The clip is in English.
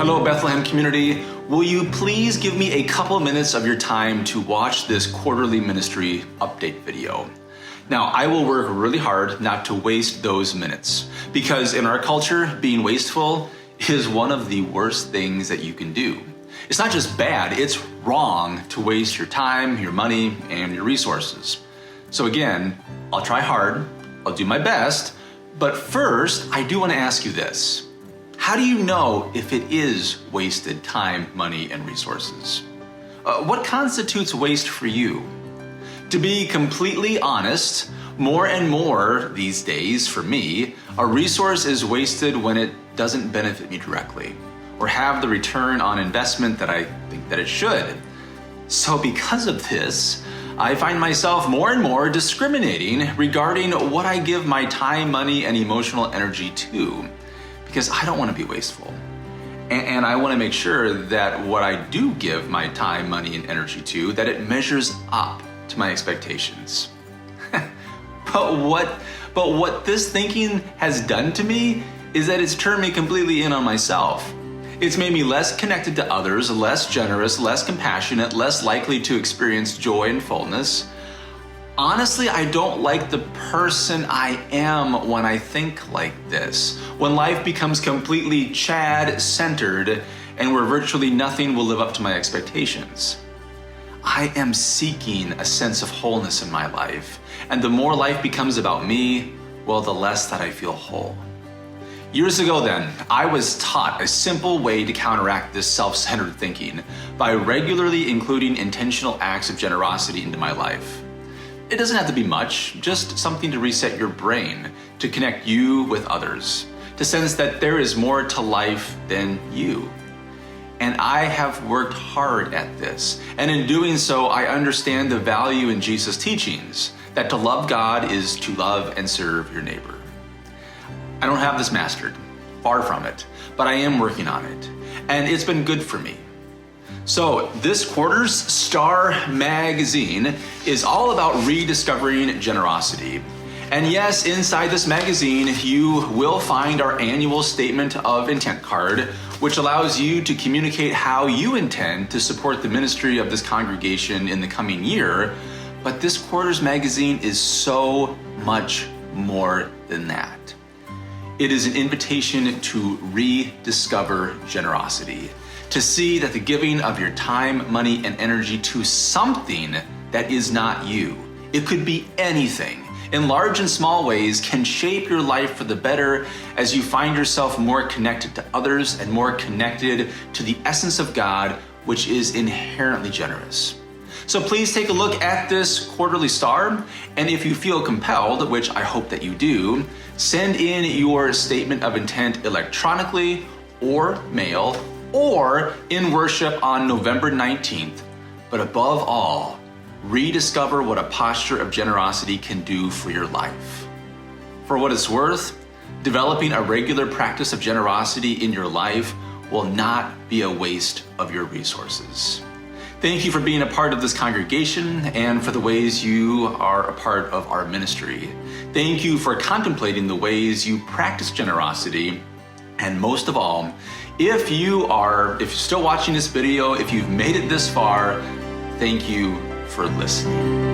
Hello, Bethlehem community. Will you please give me a couple minutes of your time to watch this quarterly ministry update video? Now, I will work really hard not to waste those minutes, because in our culture, being wasteful is one of the worst things that you can do. It's not just bad, it's wrong to waste your time, your money, and your resources. So again, I'll try hard, I'll do my best, but first, I do want to ask you this. How do you know if it is wasted time, money, and resources? What constitutes waste for you? To be completely honest, more and more these days for me, a resource is wasted when it doesn't benefit me directly or have the return on investment that I think that it should. So because of this, I find myself more and more discriminating regarding what I give my time, money, and emotional energy to, because I don't want to be wasteful. And I want to make sure that what I do give my time, money, and energy to, that it measures up to my expectations. But what this thinking has done to me is that it's turned me completely in on myself. It's made me less connected to others, less generous, less compassionate, less likely to experience joy and fullness. Honestly, I don't like the person I am when I think like this, when life becomes completely Chad-centered and where virtually nothing will live up to my expectations. I am seeking a sense of wholeness in my life, and the more life becomes about me, well, the less that I feel whole. Years ago then, I was taught a simple way to counteract this self-centered thinking by regularly including intentional acts of generosity into my life. It doesn't have to be much, just something to reset your brain, to connect you with others, to sense that there is more to life than you. And I have worked hard at this, and in doing so, I understand the value in Jesus' teachings, that to love God is to love and serve your neighbor. I don't have this mastered, far from it, but I am working on it, and it's been good for me. So this quarter's STAR Magazine is all about rediscovering generosity. And yes, inside this magazine, you will find our annual Statement of Intent card, which allows you to communicate how you intend to support the ministry of this congregation in the coming year. But this quarter's magazine is so much more than that. It is an invitation to rediscover generosity, to see that the giving of your time, money, and energy to something that is not you, it could be anything, in large and small ways, can shape your life for the better as you find yourself more connected to others and more connected to the essence of God, which is inherently generous. So please take a look at this quarterly star, and if you feel compelled, which I hope that you do, send in your statement of intent electronically or mail or in worship on November 19th. But above all, rediscover what a posture of generosity can do for your life. For what it's worth, developing a regular practice of generosity in your life will not be a waste of your resources. Thank you for being a part of this congregation and for the ways you are a part of our ministry. Thank you for contemplating the ways you practice generosity. And most of all, if you're still watching this video, if you've made it this far, thank you for listening.